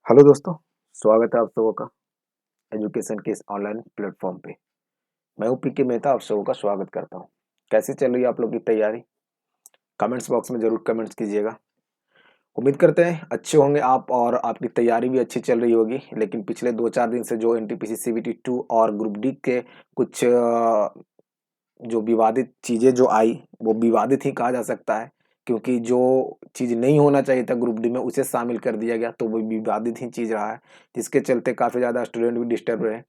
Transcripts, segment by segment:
Hello दोस्तों, स्वागत है आप सबों का एजुकेशन के इस ऑनलाइन प्लेटफॉर्म पे। मैं हूं पीके मेहता, आप सबों का स्वागत करता हूं। कैसे चल रही है आप लोग की तैयारी? कमेंट्स बॉक्स में जरूर कमेंट्स कीजिएगा। उम्मीद करते हैं अच्छे होंगे आप और आपकी तैयारी भी अच्छी चल रही होगी। लेकिन पिछले 2-4 दिन से जो एनटीपीसी सीबीटी 2 और ग्रुप डी के कुछ जो विवादित चीजें जो आई, वो विवादित ही कहा जा सकता है, क्योंकि जो चीज नहीं होना चाहिए था ग्रुप डी में उसे शामिल कर दिया गया, तो वो विवादित ही चीज रहा है, जिसके चलते काफी ज्यादा स्टूडेंट भी डिस्टर्ब रहे।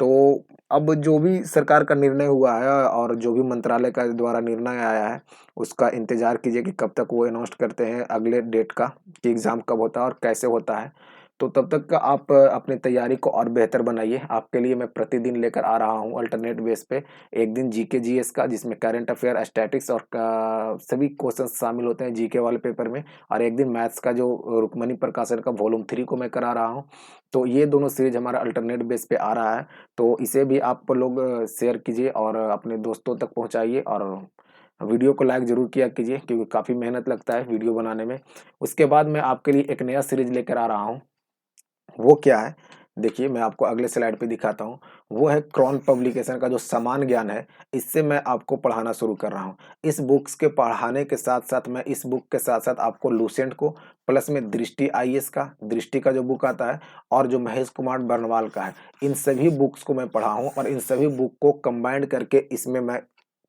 तो अब जो भी सरकार का निर्णय हुआ है और जो भी मंत्रालय का द्वारा निर्णय आया है, उसका इंतजार कीजिए कि कब तक वो अनाउंस करते हैं अगले डेट का, कि एग्जाम कब होता है और कैसे होता है। तो तब तक का आप अपनी तैयारी को और बेहतर बनाइए। आपके लिए मैं प्रतिदिन लेकर आ रहा हूँ अल्टरनेट बेस पे एक दिन जीके जीएस का, जिसमें करंट अफेयर, स्टैटिक्स और सभी क्वेश्चन शामिल होते हैं जीके वाले पेपर में, और एक दिन मैथ्स का जो रुक्मणी प्रकाशन का वॉल्यूम 3 को मैं करा रहा हूँ। तो ये दोनों सीरीज हमारा अल्टरनेट बेस पे आ रहा है। तो इसे भी आप लोग शेयर कीजिए और अपने दोस्तों तक पहुंचाइए, और वीडियो को लाइक जरूर किया कीजिए, क्योंकि काफ़ी मेहनत लगता है वीडियो बनाने में। उसके बाद मैं आपके लिए एक नया सीरीज लेकर आ रहा हूँ। वो क्या है, देखिए मैं आपको अगले स्लाइड पे दिखाता हूँ। वो है क्रॉन पब्लिकेशन का जो समान ज्ञान है, इससे मैं आपको पढ़ाना शुरू कर रहा हूँ। इस बुक्स के पढ़ाने के साथ साथ मैं इस बुक के साथ साथ आपको लूसेंट को, प्लस में दृष्टि आईएएस का, दृष्टि का जो बुक आता है, और जो महेश कुमार बर्नवाल का है, इन सभी बुक्स को मैं पढ़ा हूँ, और इन सभी बुक को कंबाइंड करके इसमें मैं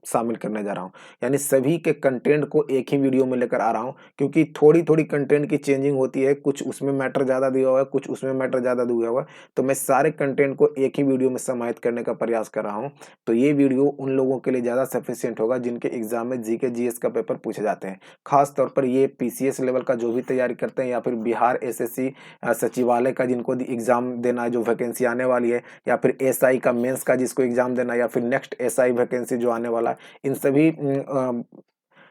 शामिल करने जा रहा हूँ। यानी सभी के कंटेंट को एक ही वीडियो में लेकर आ रहा हूँ, क्योंकि थोड़ी थोड़ी कंटेंट की चेंजिंग होती है, कुछ उसमें मैटर ज़्यादा दिया हुआ है, कुछ उसमें मैटर ज़्यादा दिया हुआ है। तो मैं सारे कंटेंट को एक ही वीडियो में समाहित करने का प्रयास कर रहा हूँ। तो ये वीडियो उन लोगों के लिए ज़्यादा सफिशियंट होगा जिनके एग्जाम में जीके जीएस का पेपर पूछे जाते हैं। खास तौर पर ये पीसीएस लेवल का जो भी तैयारी करते हैं, या फिर बिहार एसएससी सचिवालय का जिनको एग्जाम देना है, जो वैकेंसी आने वाली है, या फिर एसआई का मेंस का जिसको एग्जाम देना है, या फिर नेक्स्ट एसआई वैकेंसी जो आने वाला है, इन सभी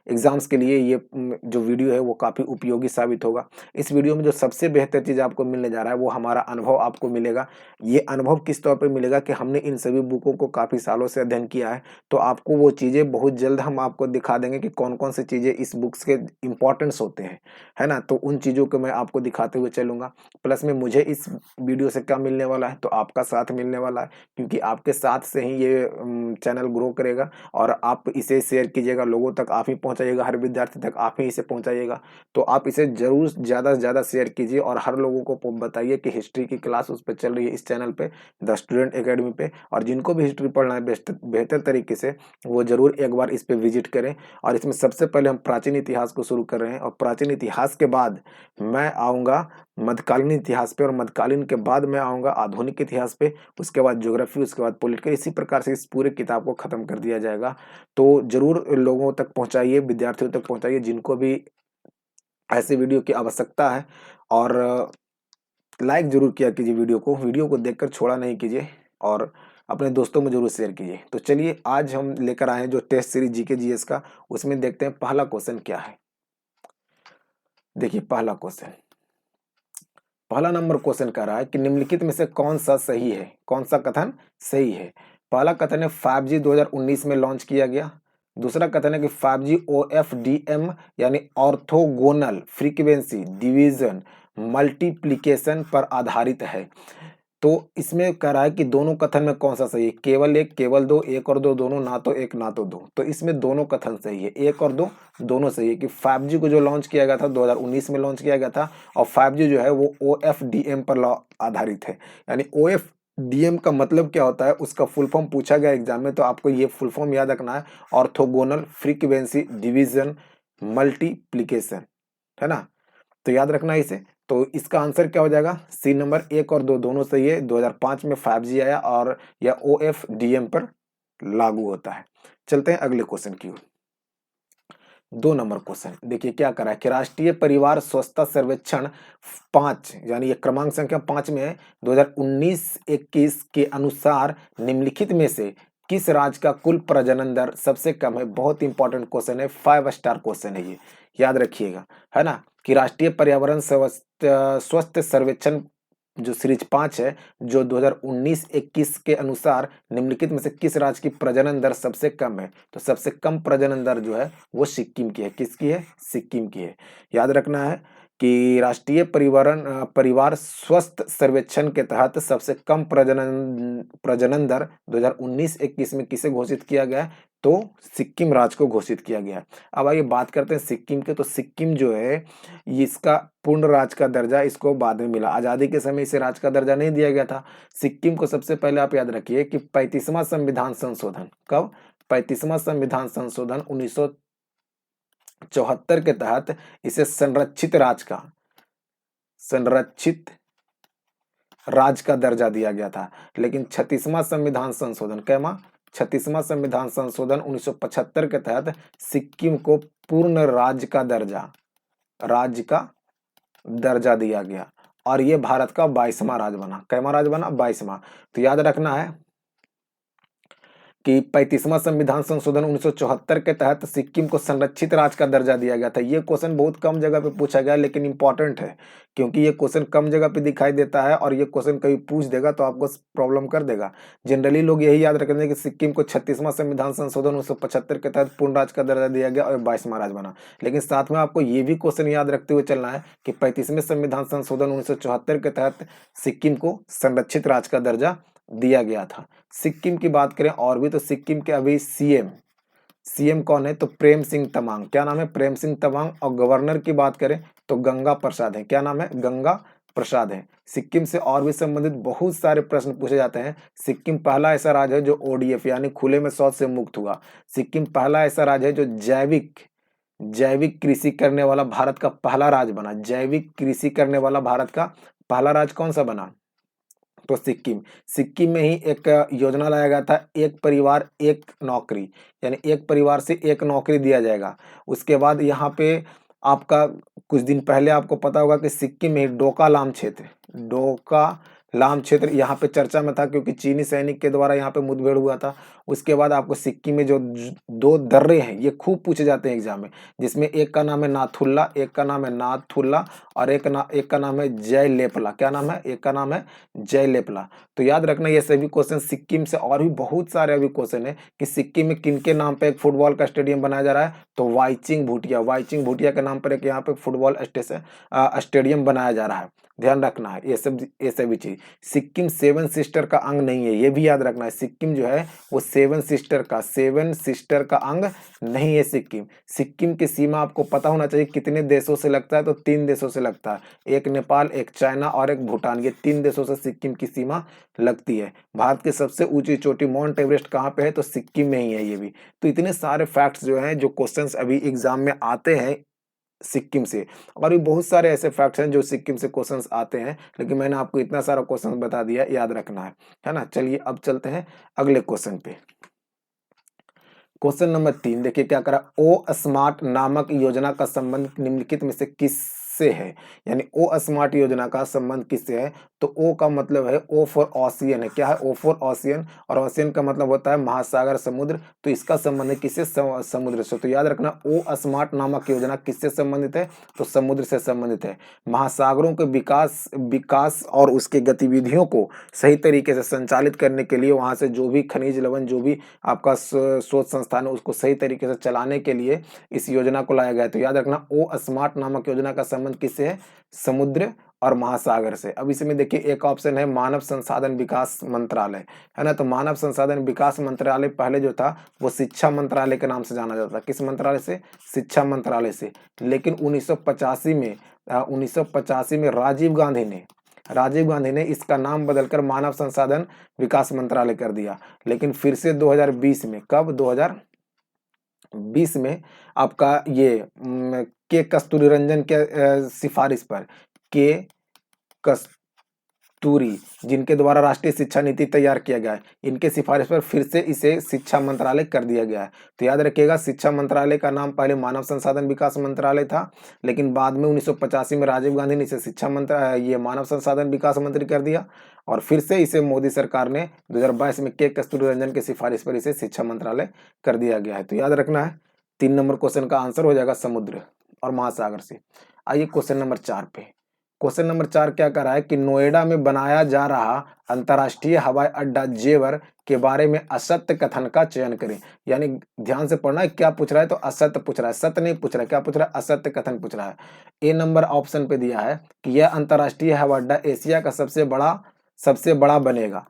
एग्जाम्स के लिए ये जो वीडियो है वो काफ़ी उपयोगी साबित होगा। इस वीडियो में जो सबसे बेहतर चीज़ आपको मिलने जा रहा है, वो हमारा अनुभव आपको मिलेगा। ये अनुभव किस तौर पे मिलेगा कि हमने इन सभी बुकों को काफ़ी सालों से अध्ययन किया है। तो आपको वो चीज़ें बहुत जल्द हम आपको दिखा देंगे कि कौन-कौन सी चीज़ें इस बुक्स के इम्पोर्टेंस होते हैं, है ना? तो उन चीज़ों को मैं आपको दिखाते हुए चलूँगा। प्लस में मुझे इस वीडियो से क्या मिलने वाला है, तो आपका साथ मिलने वाला है, क्योंकि आपके साथ से ही ये चैनल ग्रो करेगा, और आप इसे शेयर कीजिएगा लोगों तक, आप ही पहुंचाइएगा, हर विद्यार्थी तक आप ही इसे पहुंचाइएगा। तो आप इसे जरूर ज़्यादा से ज़्यादा शेयर कीजिए, और हर लोगों को बताइए कि हिस्ट्री की क्लास उस पर चल रही है इस चैनल पे, द स्टूडेंट एकेडमी पे, और जिनको भी हिस्ट्री पढ़ना है बेहतर तरीके से, वो जरूर एक बार इस पे विजिट करें। और इसमें सबसे पहले हम प्राचीन इतिहास को शुरू कर रहे हैं, और प्राचीन इतिहास के बाद मैं आऊँगा मध्यकालीन इतिहास पे, और मध्यकालीन के बाद मैं आऊँगा आधुनिक इतिहास पे, उसके बाद ज्योग्राफी, उसके बाद पॉलिटिकल। इसी प्रकार से इस पूरे किताब को खत्म कर दिया जाएगा। तो जरूर लोगों तक पहुंचाइए, विद्यार्थियों तक पहुंचाइए, जिनको भी ऐसे वीडियो की आवश्यकता है। और लाइक जरूर किया कीजिए वीडियो को देखकर छोड़ा नहीं कीजिए, और अपने दोस्तों में जरूर शेयर कीजिए। तो चलिए आज हम लेकर आए हैं जो टेस्ट सीरीज जीके जीएस का, उसमें देखते हैं पहला क्वेश्चन क्या है। देखिए पहला नंबर क्वेश्चन कह रहा है कि निम्नलिखित में से कौन सा सही है, कौन सा कथन सही है। पहला कथन है 5G 2019 में लॉन्च किया गया। दूसरा कथन है कि 5G OFDM यानी ऑर्थोगोनल फ्रीक्वेंसी डिवीजन मल्टीप्लिकेशन पर आधारित है। तो इसमें कह रहा है कि दोनों कथन में कौन सा सही है, केवल एक, केवल दो, एक और दो, दोनों, ना तो एक ना तो दो। तो इसमें दोनों कथन सही है, एक और दो दोनों सही है, कि 5G को जो लॉन्च किया गया था 2019 में लॉन्च किया गया था, और 5G जो है वो OFDM पर आधारित है। यानी OFDM का मतलब क्या होता है, उसका फुल फॉर्म पूछा गया एग्जाम में, तो आपको ये फुल फॉर्म याद रखना है, ऑर्थोगोनल फ्रीक्वेंसी डिवीजन मल्टीप्लीकेशन, है ना? तो याद रखना है इसे। तो इसका आंसर क्या हो जाएगा, सी नंबर, एक और दो दोनों सही है। 2005 में 5G आया, और यह OFDM पर लागू होता है। चलते हैं अगले क्वेश्चन की ओर। 2 नंबर क्वेश्चन देखिए क्या करा है कि राष्ट्रीय परिवार स्वच्छता सर्वेक्षण 5, यानी ये क्रमांक संख्या 5 में है, 2019-21 के अनुसार निम्नलिखित में से किस राज्य का कुल प्रजनन दर सबसे कम है। बहुत इंपॉर्टेंट क्वेश्चन है, 5 स्टार क्वेश्चन है ये, याद रखिएगा, है ना? कि राष्ट्रीय पर्यावरण स्वस्थ सर्वेक्षण जो सीरीज 5 है, जो 2019-21 के अनुसार निम्नलिखित में से किस राज्य की प्रजनन दर सबसे कम है। तो सबसे कम प्रजनन दर जो है वो सिक्किम की है। किसकी है? सिक्किम की है। याद रखना है कि राष्ट्रीय परिवार स्वस्थ सर्वेक्षण के तहत सबसे कम प्रजनन दर 2019-21 में किसे घोषित किया गया है? तो सिक्किम राज्य को घोषित किया गया है। अब आइए बात करते हैं सिक्किम के। तो सिक्किम जो है इसका पूर्ण राज्य का दर्जा इसको बाद में मिला। आजादी के समय इसे राज्य का दर्जा नहीं दिया गया था। सिक्किम को सबसे पहले आप याद रखिए कि 35वां संविधान संशोधन, कब? 35वां संविधान संशोधन 1974 के तहत इसे संरक्षित राज्य का दर्जा दिया गया था। लेकिन 36वां संविधान संशोधन, कैमा 36वां संविधान संशोधन 1975 के तहत सिक्किम को पूर्ण राज्य का दर्जा दिया गया और ये भारत का 22वां राज्य बना। कैमा राज्य बना? 22वां। तो याद रखना है कि 35वां संविधान संशोधन 1974 के तहत सिक्किम को संरक्षित राज्य का दर्जा दिया गया था। ये क्वेश्चन बहुत कम जगह पे पूछा गया लेकिन इंपॉर्टेंट है, क्योंकि ये क्वेश्चन कम जगह पे दिखाई देता है और ये क्वेश्चन कभी पूछ देगा तो आपको प्रॉब्लम कर देगा। जनरली लोग यही याद रखेंगे कि सिक्किम को 36वां संविधान संशोधन 1975 के तहत पूर्ण राज्य का दर्जा दिया गया और 22वां राज्य बना। लेकिन साथ में आपको ये भी क्वेश्चन याद रखते हुए चलना है कि 35वें संविधान संशोधन 1974 के तहत सिक्किम को संरक्षित राज्य का दर्जा दिया गया था। सिक्किम की बात करें और भी, तो सिक्किम के अभी सीएम कौन है? तो प्रेम सिंह तमांग। क्या नाम है? प्रेम सिंह तमांग। और गवर्नर की बात करें तो गंगा प्रसाद है। क्या नाम है? गंगा प्रसाद है। सिक्किम से और भी संबंधित बहुत सारे प्रश्न पूछे जाते हैं। सिक्किम पहला ऐसा राज्य है जो ओडीएफ यानी खुले में शौच से मुक्त हुआ। सिक्किम पहला ऐसा राज्य है जो जैविक कृषि करने वाला भारत का पहला राज्य बना। जैविक कृषि करने वाला भारत का पहला राज्य कौन सा बना? तो सिक्किम में ही एक योजना लाया गया था, एक परिवार एक नौकरी, यानी एक परिवार से एक नौकरी दिया जाएगा। उसके बाद यहाँ पे आपका कुछ दिन पहले आपको पता होगा कि सिक्किम में डोकालाम क्षेत्र यहाँ पे चर्चा में था, क्योंकि चीनी सैनिक के द्वारा यहाँ पे मुठभेड़ हुआ था। उसके बाद आपको सिक्किम में जो दो दर्रे हैं ये खूब पूछे जाते हैं एग्जाम में, जिसमें एक का नाम है नाथुल्ला और एक का नाम है जय लेपला। क्या नाम है? एक का नाम है जय लेपला। तो याद रखना ये सभी क्वेश्चन सिक्किम से। और भी बहुत सारे अभी क्वेश्चन है कि सिक्किम में किनके नाम पे एक फुटबॉल का स्टेडियम बनाया जा रहा है? तो वाईचिंग भूटिया के नाम पर एक यहाँ पे फुटबॉल स्टेडियम बनाया जा रहा है। ध्यान रखना है ये सभी चीज। सिक्किम 7 सिस्टर का अंग नहीं है, ये भी याद रखना है। सिक्किम जो है वो 7 सिस्टर का अंग नहीं है। सिक्किम की सीमा आपको पता होना चाहिए कितने देशों से लगता है? तो 3 देशों से लगता है, एक नेपाल, एक चाइना और एक भूटान। ये 3 देशों से सिक्किम की सीमा लगती है। भारत की सबसे ऊंची चोटी माउंट एवरेस्ट कहाँ पे है? तो सिक्किम में ही है ये भी। तो इतने सारे फैक्ट्स जो हैं, जो क्वेश्चंस अभी एग्जाम में आते हैं सिक्किम से, और भी बहुत सारे ऐसे फैक्ट्स हैं जो सिक्किम से क्वेश्चंस आते हैं, लेकिन मैंने आपको इतना सारा क्वेश्चन बता दिया, याद रखना है ना। चलिए अब चलते हैं अगले क्वेश्चन पे। क्वेश्चन नंबर 3 देखिए क्या करा। ओ स्मार्ट नामक योजना का संबंध निम्नलिखित में से किससे है? यानी ओ स्मार्ट योजना का संबंध किससे है? तो ओ का मतलब है ओ फॉर ओशियन है। क्या है? ओ फॉर ओशियन, और ओशियन का मतलब होता है महासागर, समुद्र। तो इसका संबंध है किससे? समुद्र से। तो याद रखना ओ स्मार्ट नामक योजना किससे संबंधित है? तो समुद्र से संबंधित है। महासागरों के विकास और उसके गतिविधियों को सही तरीके से संचालित करने के लिए, वहां से जो भी खनिज लवण, जो भी आपका शोध संस्थान है, उसको सही तरीके से चलाने के लिए इस योजना को लाया गया है। तो याद रखना ओ स्मार्ट नामक योजना का संबंध किससे है? समुद्र और महासागर से। अब इसमें देखिए एक ऑप्शन है मानव संसाधन विकास मंत्रालय, है ना। तो मानव संसाधन विकास मंत्रालय पहले जो था वो शिक्षा मंत्रालय के नाम से जाना जाता था। किस मंत्रालय से? शिक्षा मंत्रालय से। लेकिन 1985 में राजीव गांधी ने इसका नाम बदलकर मानव संसाधन विकास मंत्रालय कर दिया। लेकिन फिर से 2020 में, कब? 2020 में आपका ये के कस्तूरी रंजन के सिफारिश पर, के कस्तूरी, जिनके द्वारा राष्ट्रीय शिक्षा नीति तैयार किया गया है, इनके सिफारिश पर फिर से इसे शिक्षा मंत्रालय कर दिया गया है। तो याद रखिएगा शिक्षा मंत्रालय का नाम पहले मानव संसाधन विकास मंत्रालय था, लेकिन बाद में 1985 में राजीव गांधी ने इसे ये मानव संसाधन विकास मंत्री कर दिया, और फिर से इसे मोदी सरकार ने 2022 में के कस्तूरी रंजन की सिफारिश पर इसे शिक्षा मंत्रालय कर दिया गया है। तो याद रखना है 3 नंबर क्वेश्चन का आंसर हो जाएगा समुद्र और महासागर से। आइए क्वेश्चन नंबर 4 पे। क्वेश्चन नंबर 4 क्या कर रहा है कि नोएडा में बनाया जा रहा अंतर्राष्ट्रीय हवाई अड्डा जेवर के बारे में असत्य कथन का चयन करें। यानी ध्यान से पढ़ना है, क्या पूछ रहा है, तो असत्य पूछ रहा है, सत्य नहीं पूछ रहा है, क्या पूछ रहा है, असत्य कथन पूछ रहा है। ए नंबर ऑप्शन पे दिया है कि यह अंतर्राष्ट्रीय हवाई अड्डा एशिया का सबसे बड़ा बनेगा।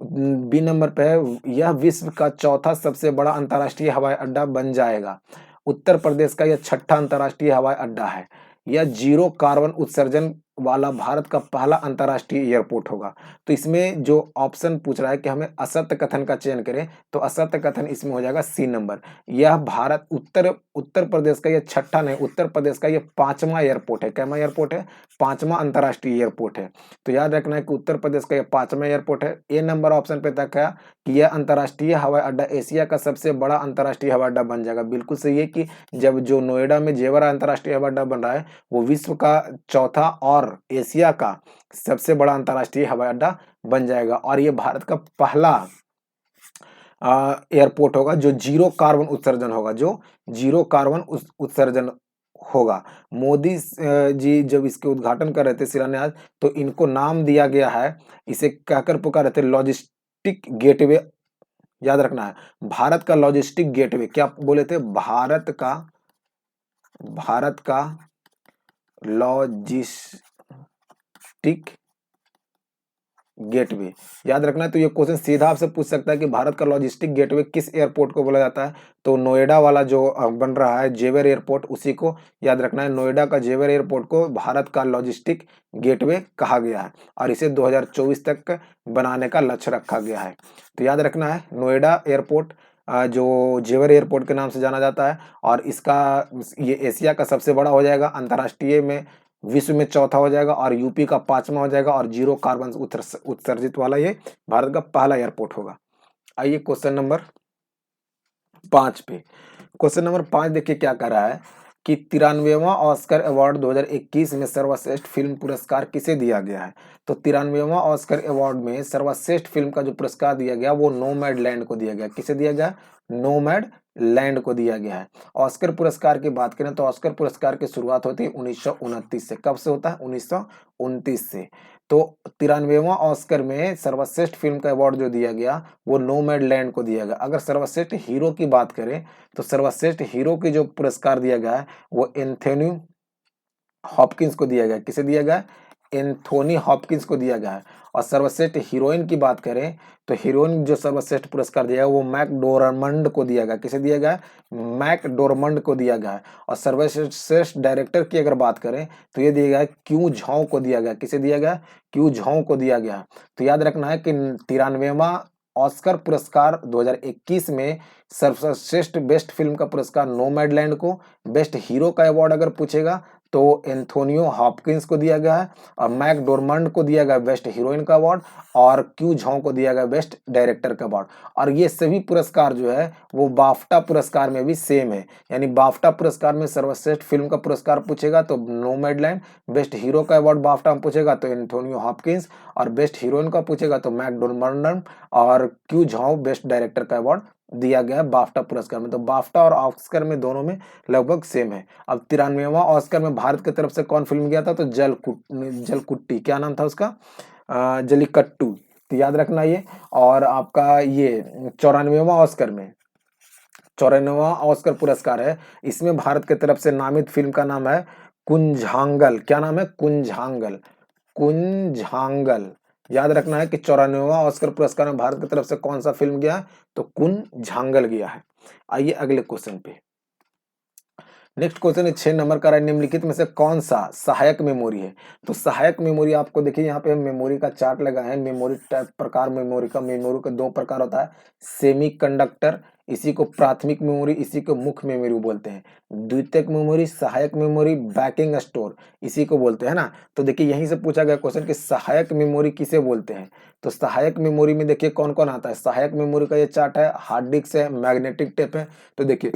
बी नंबर पे है यह विश्व का चौथा सबसे बड़ा अंतर्राष्ट्रीय हवाई अड्डा बन जाएगा। उत्तर प्रदेश का यह छठा अंतर्राष्ट्रीय हवाई अड्डा है। यह जीरो कार्बन उत्सर्जन वाला भारत का पहला अंतर्राष्ट्रीय एयरपोर्ट होगा। तो इसमें जो ऑप्शन पूछ रहा है कि हमें असत्य कथन का चयन करें, तो असत्य कथन इसमें हो जाएगा सी नंबर। यह भारत उत्तर प्रदेश का यह छठा नहीं, उत्तर प्रदेश का यह 5वां एयरपोर्ट है। कैमा एयरपोर्ट है? 5वां अंतर्राष्ट्रीय एयरपोर्ट है। तो याद रखना है कि उत्तर प्रदेश का यह 5वां एयरपोर्ट है। ए नंबर ऑप्शन पे तक है कि यह अंतर्राष्ट्रीय हवाई अड्डा एशिया का सबसे बड़ा अंतर्राष्ट्रीय हवाई अड्डा बन जाएगा। बिल्कुल सही है कि जब जो नोएडा में जेवर अंतर्राष्ट्रीय हवाई अड्डा बन रहा है वो विश्व का चौथा और एशिया का सबसे बड़ा अंतर्राष्ट्रीय हवाई अड्डा बन जाएगा। और ये भारत का पहला एयरपोर्ट होगा जो जीरो कार्बन उत्सर्जन होगा, जो जीरो कार्बन उत्सर्जन होगा। मोदी जी जब इसके उद्घाटन कर रहे थे शिलान्यास, तो इनको नाम दिया गया है, इसे कहकर पुकारे थे लॉजिस्टिक गेटवे। याद रखना है, भारत का लॉजिस्टिक गेटवे। क्या बोले थे? भारत का लॉजिस्टिक गेटवे। याद रखना है। तो ये क्वेश्चन सीधा आपसे पूछ सकता है कि भारत का लॉजिस्टिक गेटवे किस एयरपोर्ट को बोला जाता है, तो नोएडा वाला जो बन रहा है जेवर एयरपोर्ट, उसी को याद रखना है। नोएडा का जेवर एयरपोर्ट को भारत का लॉजिस्टिक गेटवे कहा गया है और इसे 2024 तक बनाने का लक्ष्य रखा गया है। तो याद रखना है, नोएडा एयरपोर्ट जो जेवर एयरपोर्ट के नाम से जाना जाता है और ये एशिया का सबसे बड़ा हो जाएगा, अंतर्राष्ट्रीय में विश्व में चौथा हो जाएगा और यूपी का 5वां हो जाएगा और जीरो कार्बन उत्सर्जित वाला ये भारत का पहला एयरपोर्ट होगा। आइए क्वेश्चन नंबर 5 पे। क्वेश्चन नंबर 5 देखिए क्या कर रहा है कि 93वां ऑस्कर अवार्ड 2021 में सर्वश्रेष्ठ फिल्म पुरस्कार किसे दिया गया है। तो 93वां ऑस्कर अवार्ड में सर्वश्रेष्ठ फिल्म का जो पुरस्कार दिया गया वो नोमैडलैंड को दिया गया। किसे दिया गया? नोमैडलैंड को दिया गया है। ऑस्कर पुरस्कार की बात करें तो ऑस्कर पुरस्कार की शुरुआत होती है 1929 से। कब से होता है? 1929 से। तो 93वां ऑस्कर में सर्वश्रेष्ठ फिल्म का अवार्ड जो दिया गया वो नोमैडलैंड को दिया गया। अगर सर्वश्रेष्ठ हीरो की बात करें तो सर्वश्रेष्ठ हीरो की जो पुरस्कार दिया गया है वो एंथोनी हॉपकिंस को दिया गया। किसे दिया गया? एंथोनी हॉपकिंस को दिया गया है। और सर्वश्रेष्ठ हीरोइन की बात करें तो हीरोइन जो सर्वश्रेष्ठ पुरस्कार दिया है वो मैकडोरमंड को दिया गया। किसे दिया गया? मैकडोरमंड को दिया गया है। और सर्वश्रेष्ठ डायरेक्टर की अगर बात करें तो ये दिया गया क्यू झाओ को दिया गया। किसे दिया गया? क्यू झाओ को दिया गया। तो याद रखना है कि 93वां ऑस्कर पुरस्कार 2021 में सर्वश्रेष्ठ बेस्ट फिल्म का पुरस्कार नोमैडलैंड को, बेस्ट हीरो का अवार्ड अगर पूछेगा तो एंथोनियो हॉपकिंस को दिया गया है और मैकडोरमंड को दिया गया बेस्ट हीरोइन का अवार्ड और क्यू झाओ को दिया गया बेस्ट डायरेक्टर का अवार्ड। और ये सभी पुरस्कार जो है वो बाफ्टा पुरस्कार में भी सेम है। यानी बाफ्टा पुरस्कार में सर्वश्रेष्ठ फिल्म का पुरस्कार पूछेगा तो नोमैडलैंड, बेस्ट हीरो का अवार्ड बाफ्टा में पूछेगा तो एंथोनियो हॉपकिंस और बेस्ट हीरोइन का पूछेगा तो मैकडोरमंड और क्यू झाओ बेस्ट डायरेक्टर का अवार्ड दिया गया है बाफ्टा पुरस्कार में। तो बाफ्टा और ऑस्कर में दोनों में लगभग सेम है। अब 93वां ऑस्कर में भारत की तरफ से कौन फिल्म गया था? तो जलकुट्टी। क्या नाम था उसका? जलीकट्टू। तो याद रखना ये। और आपका ये 94वां ऑस्कर पुरस्कार है, इसमें भारत की तरफ से नामित फिल्म का नाम है कुंझांगल। क्या नाम है? कुंझांगल। याद रखना है कि 94वां ऑस्कर पुरस्कार में भारत की तरफ से कौन सा फिल्म गया? तो कुंझांगल गया है। आइए अगले क्वेश्चन पे। नेक्स्ट क्वेश्चन है 6 नंबर का, निम्नलिखित में से कौन सा सहायक मेमोरी है? तो सहायक मेमोरी आपको देखिए यहाँ पे मेमोरी का चार्ट लगा है। मेमोरी टाइप प्रकार मेमोरी का 2 प्रकार होता है, सेमीकंडक्टर, इसी को प्राथमिक मेमोरी, इसी को मुख्य मेमोरी बोलते हैं। द्वितीयक मेमोरी, सहायक मेमोरी, बैकिंग स्टोर, इसी को बोलते हैं ना। तो देखिए यहीं से पूछा गया क्वेश्चन कि सहायक मेमोरी किसे बोलते हैं। तो सहायक मेमोरी में देखिए कौन कौन आता है। सहायक मेमोरी का ये चार्ट है, हार्ड डिस्क है, मैग्नेटिक टेप है। तो देखिए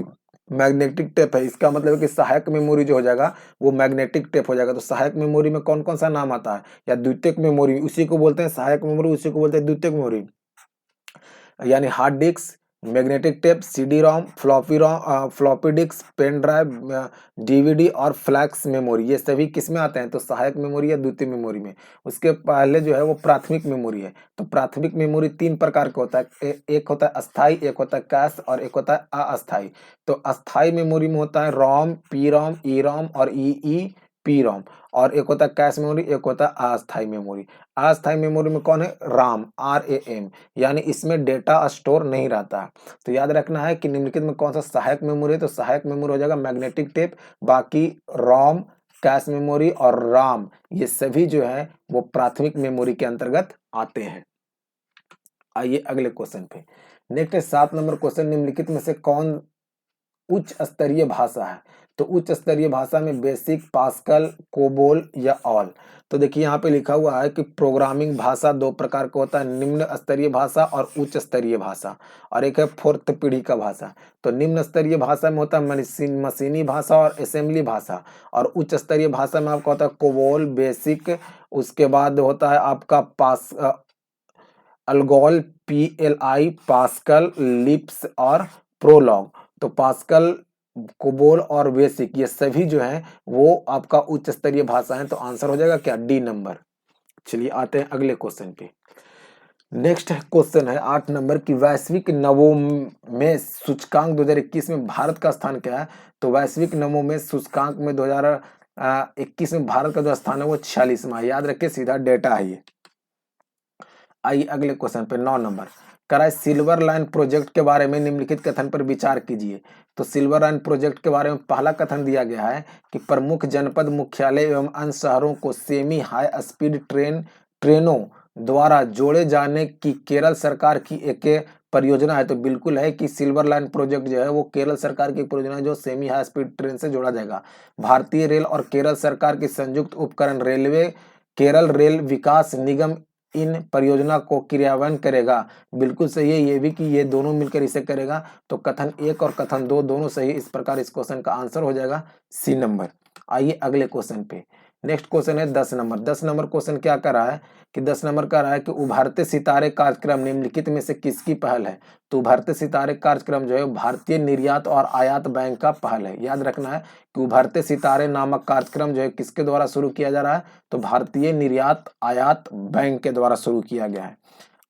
मैग्नेटिक टेप है, इसका मतलब है कि सहायक मेमोरी जो हो जाएगा वो मैग्नेटिक टेप हो जाएगा। तो सहायक मेमोरी में कौन कौन सा नाम आता है? या द्वितीयक मेमोरी, उसी को बोलते हैं सहायक मेमोरी, उसी को बोलते हैं द्वितीयक मेमोरी। यानी hard disk, magnetic tape, CD ROM, floppy disk, pen drive, DVD और फ्लैक्स मेमोरी, ये सभी किस में आते हैं? तो सहायक मेमोरी या द्वितीय मेमोरी में। उसके पहले जो है वो प्राथमिक मेमोरी है। तो प्राथमिक मेमोरी तीन प्रकार का होता है, एक होता है अस्थाई, एक होता है कैश और एक होता है अस्थाई। तो अस्थाई मेमोरी में होता है रोम, पी रोम, ई रोम और ई पी रोम, और एक होता है कैश मेमोरी, एक होता है अस्थाई मेमोरी। अस्थाई मेमोरी में कौन है? राम, RAM, यानी इसमें डेटा स्टोर नहीं रहता है। तो याद रखना है कि निम्नलिखित में कौन सा सहायक मेमोरी है? तो सहायक मेमोरी हो जाएगा मैग्नेटिक टेप। बाकी रोम, कैश मेमोरी और राम, ये सभी जो है वो प्राथमिक मेमोरी के अंतर्गत आते हैं। आइए अगले क्वेश्चन पे। नेक्स्ट है 7 नंबर क्वेश्चन, निम्नलिखित में से कौन उच्च स्तरीय भाषा है? तो उच्च स्तरीय भाषा में बेसिक, पास्कल, कोबोल या ऑल। तो देखिए यहाँ पे लिखा हुआ है कि प्रोग्रामिंग भाषा दो प्रकार का होता है, निम्न स्तरीय भाषा और उच्च स्तरीय भाषा, और एक है फोर्थ पीढ़ी का भाषा। तो निम्न स्तरीय भाषा में होता है मशीनी भाषा और असेंबली भाषा, और उच्च स्तरीय भाषा में आपका होता है कोबोल, बेसिक, उसके बाद होता है आपका अल्गोल, PLI, पास्कल, लिप्स और प्रोलॉग। तो पास्कल, कोबोल और बेसिक, ये सभी जो है वो आपका उच्च स्तरीय भाषा है। तो आंसर हो जाएगा क्या? D number. चलिए आते हैं अगले क्वेश्चन पे। नेक्स्ट क्वेश्चन है 8 नंबर की, वैश्विक नवोन्मेष सूचकांक 2021 में भारत का स्थान क्या है? तो वैश्विक नवोन्मेष सूचकांक में 2021 में भारत का जो स्थान है वो 46वां। याद रखिए, सीधा डेटा है ये। आइए अगले क्वेश्चन पे 9 नंबर, कराए सिल्वर लाइन प्रोजेक्ट के बारे में निम्नलिखित कथन पर विचार कीजिए। तो सिल्वर लाइन प्रोजेक्ट के बारे में पहला कथन दिया गया है कि प्रमुख जनपद मुख्यालय एवं अन्य शहरों को सेमी हाई स्पीड ट्रेनों द्वारा जोड़े जाने की केरल सरकार की एक परियोजना है। तो बिल्कुल है कि सिल्वर लाइन प्रोजेक्ट जो है वो केरल सरकार की परियोजना है, जो सेमी हाई स्पीड ट्रेन से जोड़ा जाएगा। भारतीय रेल और केरल सरकार की संयुक्त उपकरण रेलवे केरल रेल विकास निगम इन परियोजना को क्रियान्वयन करेगा। बिल्कुल सही है ये भी कि ये दोनों मिलकर इसे करेगा। तो कथन 1 और कथन 2 दोनों सही। इस प्रकार इस क्वेश्चन का आंसर हो जाएगा सी नंबर। आइए अगले क्वेश्चन पे। नेक्स्ट क्वेश्चन है 10 नंबर। 10 नंबर क्वेश्चन क्या कर रहा है कि 10 नंबर कह रहा है कि उभरते सितारे कार्यक्रम निम्नलिखित में से किसकी पहल है? तो उभरते सितारे कार्यक्रम जो है भारतीय निर्यात और आयात बैंक का पहल है। याद रखना है कि उभरते सितारे नामक कार्यक्रम जो है किसके द्वारा शुरू किया जा रहा है? तो भारतीय निर्यात आयात बैंक के द्वारा शुरू किया गया है।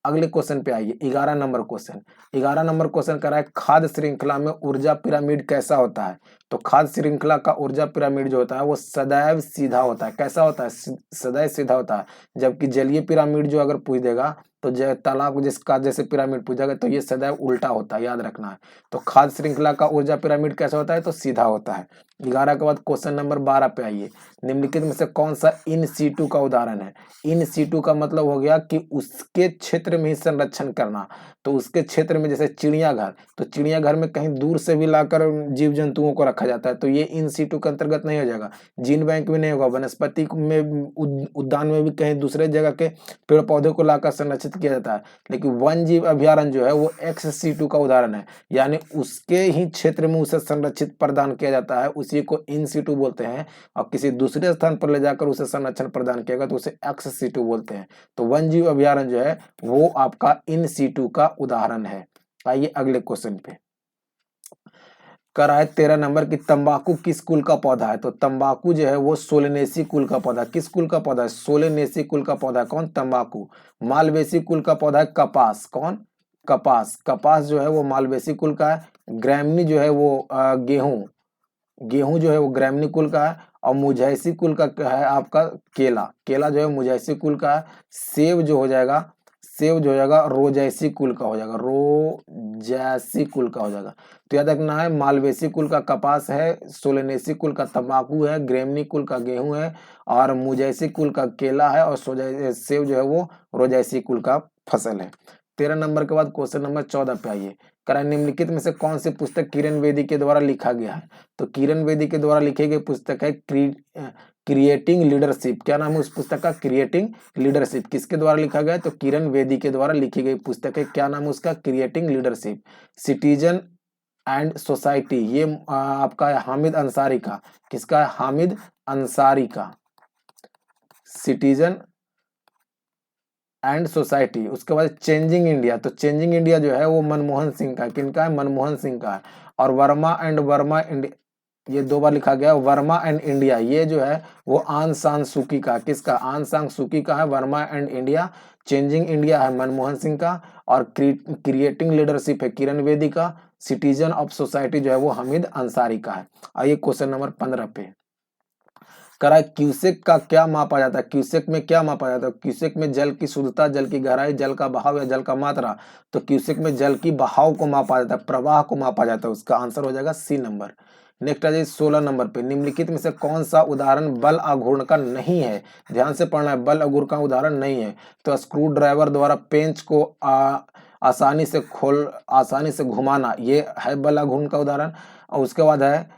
अगले क्वेश्चन पे आइए 11 नंबर क्वेश्चन। 11 नंबर क्वेश्चन कर रहा है खाद्य श्रृंखला में ऊर्जा पिरामिड कैसा होता है? तो खाद्य श्रृंखला का ऊर्जा पिरामिड जो होता है वो सदैव सीधा होता है। कैसा होता है? सदैव सीधा होता है। जबकि जलीय पिरामिड जो अगर पूछ देगा तो तालाब जिसका जैसे पिरामिड पूछेगा तो ये सदैव उल्टा होता है। याद रखना है। तो खाद्य श्रृंखला का ऊर्जा पिरामिड कैसा होता है? तो सीधा होता है। 11 के बाद क्वेश्चन नंबर 12 पे आइए। निम्नलिखित में से कौन सा इन सीटू का उदाहरण है? इन सीटू का मतलब हो गया कि उसके क्षेत्र में ही संरक्षण करना। तो उसके क्षेत्र में जैसे चिड़ियाघर, तो चिड़ियाघर में कहीं दूर से भी लाकर जीव जंतुओं को रखा जाता है, तो ये इन सीटू के अंतर्गत नहीं हो जाएगा। जीन बैंक में नहीं होगा। वनस्पति में उद्यान में भी कहीं दूसरे जगह के पेड़ पौधे को लाकर संरक्षित किया जाता है। लेकिन वन जीव अभ्यारण्य जो है वो एक्स सीटू का उदाहरण है, यानी उसके ही क्षेत्र में उसे संरक्षित प्रदान किया जाता है, उसी को इन सीटू बोलते हैं। और किसी दूसरे स्थान पर ले जाकर उसे संरक्षण प्रदान किया गया तो उसे एक्स सीटू बोलते हैं। तो वन जीव अभ्यारण्य जो है वो आपका इन सीटू का उदाहरण है। आइए अगले क्वेश्चन पे। कराए 13 नंबर की, तंबाकू किस कुल का पौधा है? तो तंबाकू जो है वो सोलेनेसी कुल का पौधा। किस कुल का पौधा है? सोलेनेसी कुल का पौधा। कौन? तंबाकू। मालवेसी कुल का पौधा है कपास। कौन? कपास। कपास जो है वो मालवेसी कुल का है। ग्रैमनी जो है वो गेहूं। गेहूं जो है वो ग्रैमनी कुल का है। और मुझैसी कुल का है आपका केला। केला जो है मुझैसी कुल का है। सेब जो हो जाएगा, सेब जो हो जाएगा रोजैसी कुल का हो जाएगा। रोजैसी कुल का हो जाएगा। तो याद रखना है मालवेसी कुल का कपास है, सोलेनेसी कुल का तंबाकू है, ग्रैमनी कुल का गेहूं है, और मुझैसी कुल का केला है, और सेब जो है वो रोजैसी कुल का फसल है। 13 नंबर के बाद क्वेश्चन नंबर 14 पे आइए। करा निम्नलिखित में से कौन सी पुस्तक किरण बेदी के द्वारा लिखा गया है? तो किरण बेदी के द्वारा लिखी गई पुस्तक है क्रिएटिंग लीडरशिप। क्या नाम है उस पुस्तक का? Creating leadership. किसके द्वारा लिखा गया है? तो किरण बेदी के द्वारा लिखी गई पुस्तक है। क्या नाम है उसका? Creating leadership. Citizen and society, ये आपका है हामिद अंसारी का। किसका है? हामिद अंसारी का। Citizen and society. उसके बाद चेंजिंग इंडिया, तो चेंजिंग इंडिया जो है वो मनमोहन सिंह का, किनका है, मनमोहन सिंह का है। और वर्मा एंड वर्मा इंडिया, ये 2 बार लिखा गया, वर्मा एंड इंडिया, ये जो है वो आन सान सूकी का, किसका, आन सान सूकी का है, Verma and India. Changing India है मनमोहन सिंह का, और क्रिएटिंग लीडरशिप है किरण बेदी का, सिटीजन ऑफ सोसाइटी जो है वो हामिद अंसारी का है। आइए क्वेश्चन नंबर 15 पे करा, क्यूसेक का क्या मापा जाता है, क्यूसेक में क्या मापा जाता है, क्यूसेक में जल की शुद्धता, जल की गहराई, जल का बहाव या जल का मात्रा। तो क्यूसेक में जल की बहाव को मापा जाता है, प्रवाह को मापा जाता है, उसका आंसर हो जाएगा सी नंबर। नेक्स्ट आ जाइए 16 नंबर पे, निम्नलिखित में से कौन सा उदाहरण बल आघूर्ण का नहीं है, ध्यान से पढ़ना है, बल आघूर्ण का उदाहरण नहीं है। तो स्क्रू ड्राइवर द्वारा पेंच को आसानी से घुमाना, ये है बल आघूर्ण का उदाहरण। और उसके बाद है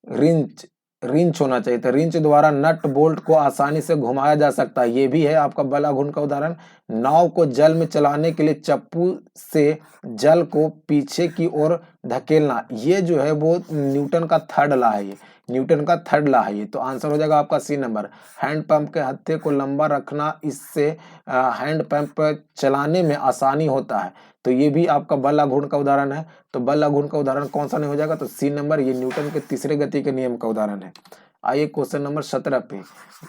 रिंच, रिंच होना चाहिए, तो रिंच द्वारा नट बोल्ट को आसानी से घुमाया जा सकता है, ये भी है आपका बल आघूर्ण का उदाहरण। नाव को जल में चलाने के लिए चप्पू से जल को पीछे की ओर धकेलना, ये जो है वो न्यूटन का थर्ड लॉ है, ये न्यूटन का थर्ड लॉ है ये। तो आंसर हो जाएगा आपका सी नंबर। हैंड पंप के हत्थे को लंबा रखना, इससे हैंड पंप चलाने में आसानी होता है, तो ये भी आपका बल आघूर्ण का उदाहरण है। तो बल आघूर्ण का उदाहरण कौन सा नहीं हो जाएगा, तो सी नंबर, ये न्यूटन के तीसरे गति के नियम का उदाहरण है। आइए क्वेश्चन नंबर 17 पे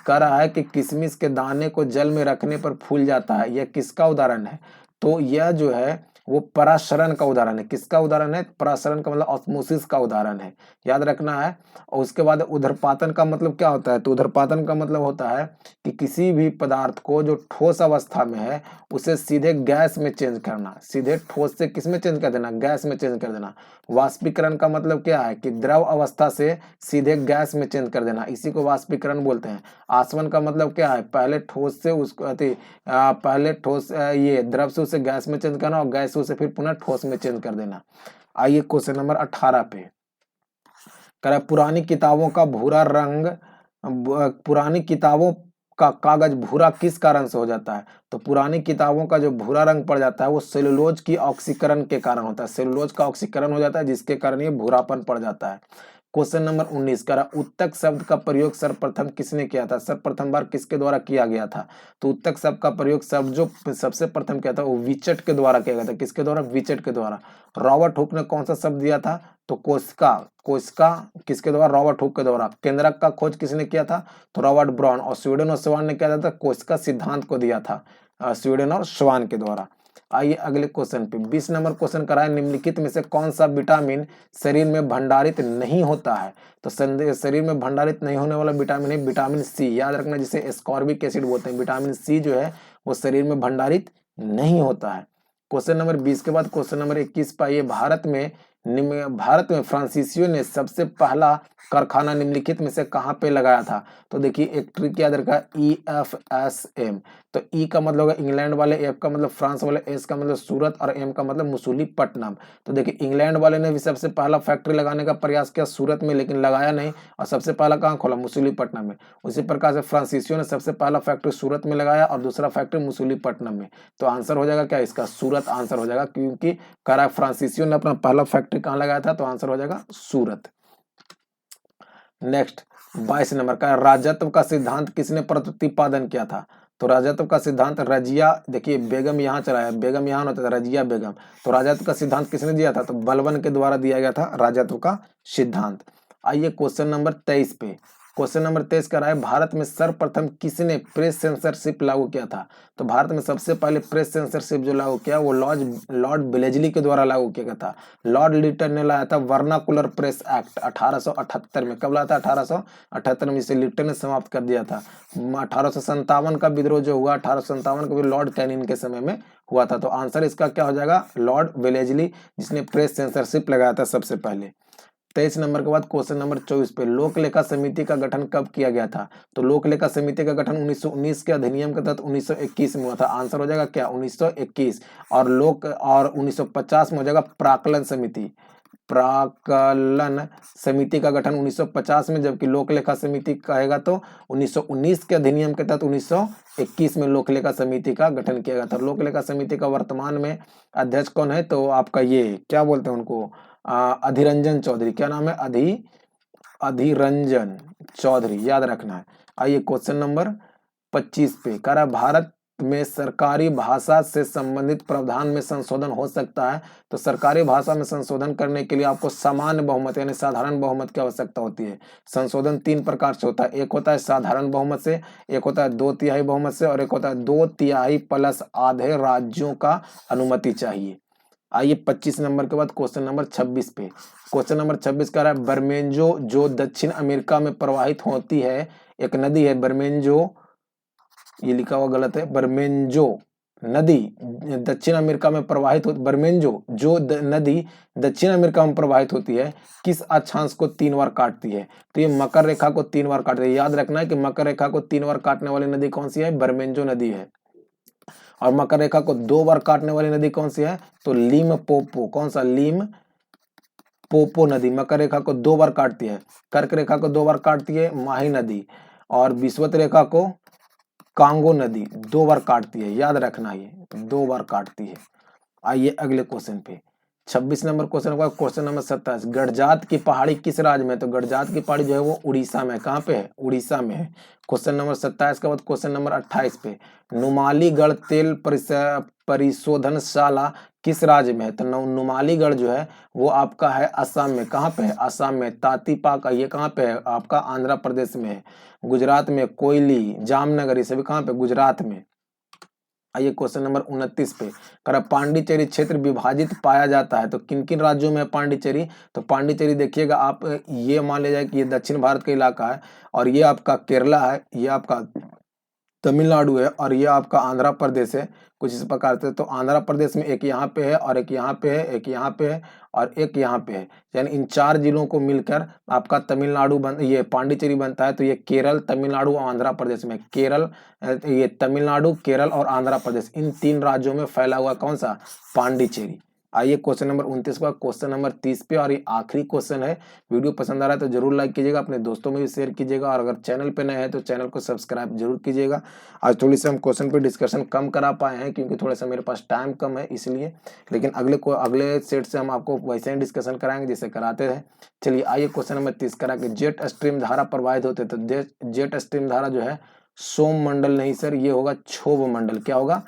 कह रहा है कि किशमिश के दाने को जल में रखने पर फूल जाता है, यह किसका उदाहरण है। तो यह जो है वो पराशरण का उदाहरण है, किसका उदाहरण है, पराशरण का मतलब ऑस्मोसिस का उदाहरण है, याद रखना है। और उसके बाद उदरपातन का मतलब क्या होता है, तो उदरपातन का मतलब होता है कि किसी भी पदार्थ को जो ठोस अवस्था में है उसे सीधे गैस में चेंज करना, सीधे ठोस से किस में चेंज कर देना, गैस में चेंज कर देना। वाष्पीकरण का मतलब क्या है कि द्रव अवस्था से सीधे गैस में चेंज कर देना, इसी को वाष्पीकरण बोलते हैं। आसवन का मतलब क्या है, पहले ठोस से उसको पहले ठोस ये द्रव से उसे गैस में चेंज करना, और गैस से उसे फिर पुनः ठोस में चेंज कर देना। आइए क्वेश्चन नंबर 18 पे कह पुरानी किताबों का भूरा रंग, पुरानी किताबों का कागज भूरा किस कारण से हो जाता है। तो पुरानी किताबों का जो भूरा रंग पड़ जाता है वो सेलुलोज की ऑक्सीकरण के कारण होता है, सेलुलोज का ऑक्सीकरण हो जाता है जिसके कारण ये भूरापन पड़ जाता है। क्वेश्चन नंबर 19 कह रहा उत्तक शब्द का प्रयोग सर्वप्रथम किसने किया था, सर्वप्रथम बार किसके द्वारा किया गया था। तो उत्तक शब्द का प्रयोग शब्द जो सबसे प्रथम किया था वो विचट के द्वारा किया गया था, किसके द्वारा, विचट के द्वारा। रॉबर्ट हुक ने कौन सा शब्द दिया था, तो कोशिका, कोशिका किसके द्वारा, रॉबर्ट हुक के द्वारा। केंद्रक का खोज किसने किया था, तो रॉबर्ट ब्राउन। और स्वीडन और स्वान ने क्या था, कोशिका सिद्धांत को दिया था स्वीडन और स्वान के द्वारा। आइए अगले क्वेश्चन पे 20 नंबर क्वेश्चन कराए, निम्नलिखित में से कौन सा विटामिन शरीर में भंडारित नहीं होता है। तो शरीर में भंडारित नहीं होने वाला विटामिन है विटामिन सी, याद रखना, जिसे एस्कॉर्बिक एसिड बोलते हैं। विटामिन सी जो है वो शरीर में भंडारित नहीं होता है। क्वेश्चन नंबर 20 के बाद क्वेश्चन नंबर 21 पाइए, भारत में फ्रांसीसियों ने सबसे पहला कारखाना निम्नलिखित में से कहां पे लगाया था। तो देखिए एक ट्रिक याद रखा, EFSM। तो ई का मतलब है इंग्लैंड वाले, एफ का मतलब फ्रांस वाले, एस का मतलब सूरत, और एम का मतलब मसूलीपट्टनम। तो देखिए इंग्लैंड वाले ने भी सबसे पहला फैक्ट्री लगाने का प्रयास किया सूरत में, लेकिन लगाया नहीं, और सबसे पहला कहाँ खोला, मसूलीपट्टनम में। उसी प्रकार से फ्रांसीसियों ने सबसे पहला फैक्ट्री सूरत में लगाया और दूसरा फैक्ट्री मसूलीपट्टनम में। तो आंसर हो जाएगा क्या इसका, सूरत आंसर हो जाएगा, क्योंकि कह रहा है फ्रांसीसियों ने अपना पहला फैक्ट्री कहाँ लगाया था, तो आंसर हो जाएगा सूरत। नेक्स्ट 22 नंबर का, राजत्व का सिद्धांत किसने प्रतिपादन किया था। तो राजत्व का सिद्धांत रजिया, देखिए बेगम यहाँ चला है, बेगम यहाँ होता था, रजिया बेगम। तो राजत्व का सिद्धांत किसने दिया था, तो बलबन के द्वारा दिया गया था राजत्व का सिद्धांत। आइए क्वेश्चन नंबर 23 पे, क्वेश्चन नंबर 23 कह रहा है, भारत में सर्वप्रथम किसने प्रेस सेंसरशिप लागू किया था। तो भारत में सबसे पहले प्रेस सेंसरशिप जो लागू किया वो लॉर्ड ब्लेजली के द्वारा लागू किया गया था। लॉर्ड लिटन ने लाया था वर्नाकुलर प्रेस एक्ट 1878 में, कब लाया था, 1878 में, इसे लिटन ने समाप्त कर दिया था। 1857 का विद्रोह जो हुआ, 1857 का भी लॉर्ड कैनिंग के समय में हुआ था। तो आंसर इसका क्या हो जाएगा, लॉर्ड ब्लेजली, जिसने प्रेस सेंसरशिप लगाया था सबसे पहले। 23 नंबर के बाद क्वेश्चन नंबर 24 पे, लोक लेखा समिति का गठन कब किया गया था। तो लोक लेखा समिति का गठन 1919 के अधिनियम के तहत 1921 में हुआ था। आंसर हो जाएगा क्या, 1921। और 1950 में हो जाएगा प्राक्कलन समिति, प्राक्कलन समिति का गठन 1950 में, जबकि लोक लेखा समिति कहेगा तो 1919 के अधिनियम के तहत 1921 में लोक लेखा समिति का गठन किया गया था। लोक लेखा समिति का वर्तमान में अध्यक्ष कौन है, तो आपका ये क्या बोलते हैं उनको, अधिरंजन चौधरी। क्या नाम है, अधिरंजन चौधरी, याद रखना है। आइए क्वेश्चन नंबर 25 पे कह रहा, भारत में सरकारी भाषा से संबंधित प्रावधान में संशोधन हो सकता है। तो सरकारी भाषा में संशोधन करने के लिए आपको सामान्य बहुमत यानी साधारण बहुमत की आवश्यकता होती है। संशोधन 3 प्रकार से होता है, एक होता है साधारण बहुमत से, एक होता है 2/3 बहुमत से और एक होता है 2/3 प्लस आधे राज्यों का अनुमति चाहिए। आइए 25 नंबर के बाद क्वेश्चन नंबर 26 पे। क्वेश्चन नंबर 26 कह रहा है बर्मेंजो जो दक्षिण अमेरिका में प्रवाहित होती है, एक नदी है बर्मेंजो, ये लिखा हुआ गलत है, बर्मेंजो नदी दक्षिण अमेरिका में प्रवाहित होती, बर्मेंजो जो नदी दक्षिण अमेरिका में प्रवाहित होती है किस अक्षांश को 3 बार काटती है? तो ये मकर रेखा को 3 बार काटती है। याद रखना है कि मकर रेखा को 3 बार काटने वाली नदी कौन सी है? बर्मेंजो नदी है। और मकर रेखा को 2 बार काटने वाली नदी कौन सी है? तो लिमपोपो। कौन सा? लिमपोपो नदी मकर रेखा को 2 बार काटती है। कर्क रेखा को 2 बार काटती है माही नदी, और विषुवत रेखा को कांगो नदी 2 बार काटती है। याद रखना, ये 2 बार काटती है। आइए अगले क्वेश्चन पे, 26 नंबर क्वेश्चन का क्वेश्चन नंबर 27। गडजात की पहाड़ी किस राज्य में? तो गडजात की पहाड़ी जो है वो उड़ीसा में। कहाँ पे है? उड़ीसा में है। क्वेश्चन नंबर 27 के बाद क्वेश्चन नंबर 28 पे, नुमालीगढ़ तेल परिशोधनशाला किस राज्य में है? तो नुमालीगढ़ जो है वो आपका है असम में। कहाँ पे है? असम में। तातीपा का ये कहाँ पे है? आपका आंध्र प्रदेश में है। गुजरात में कोयली, जामनगर, ये सभी कहाँ पे? गुजरात में। आइए क्वेश्चन नंबर 29 पे, कर पांडिचेरी क्षेत्र विभाजित पाया जाता है तो किन किन राज्यों में है पांडिचेरी? तो पांडिचेरी देखिएगा आप, ये मान लिया जाए कि ये दक्षिण भारत का इलाका है, और ये आपका केरला है, ये आपका तमिलनाडु है, और ये आपका आंध्र प्रदेश है। कुछ इस प्रकार से, तो आंध्र प्रदेश में एक यहाँ पे है और एक यहाँ पे है, एक यहाँ पे है और एक यहाँ पे है, यानी इन 4 जिलों को मिलकर आपका तमिलनाडु ये पांडिचेरी बनता है। तो ये केरल, तमिलनाडु और आंध्र प्रदेश में, केरल, ये तमिलनाडु, केरल और आंध्र प्रदेश, इन 3 राज्यों में फैला हुआ कौन सा? पांडिचेरी। आइए क्वेश्चन नंबर 29 का क्वेश्चन नंबर 30 पे, और ये आखिरी क्वेश्चन है। वीडियो पसंद आ रहा है तो जरूर लाइक कीजिएगा, अपने दोस्तों में भी शेयर कीजिएगा, और अगर चैनल पे नए हैं तो चैनल को सब्सक्राइब जरूर कीजिएगा। आज थोड़ी सी हम क्वेश्चन पे डिस्कशन कम करा पाए हैं क्योंकि थोड़ा सा मेरे पास टाइम कम है इसलिए, लेकिन अगले सेट से हम आपको वैसे ही डिस्कशन कराएंगे जैसे कराते हैं। चलिए आइए क्वेश्चन नंबर 30 करा के, जेट स्ट्रीम धारा प्रवाहित होते, तो जेट स्ट्रीम धारा जो है सोम मंडल नहीं सर, ये होगा क्षोभ मंडल। क्या होगा?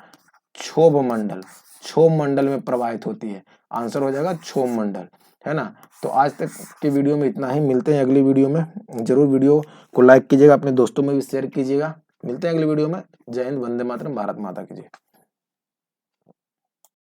क्षोभ मंडल। क्षोभ मंडल में प्रवाहित होती है। आंसर हो जाएगा क्षोभ मंडल, है ना। तो आज तक के वीडियो में इतना ही, मिलते हैं अगली वीडियो में। जरूर वीडियो को लाइक कीजिएगा, अपने दोस्तों में भी शेयर कीजिएगा। मिलते हैं अगली वीडियो में। जय हिंद, वंदे मातरम, भारत माता की जय।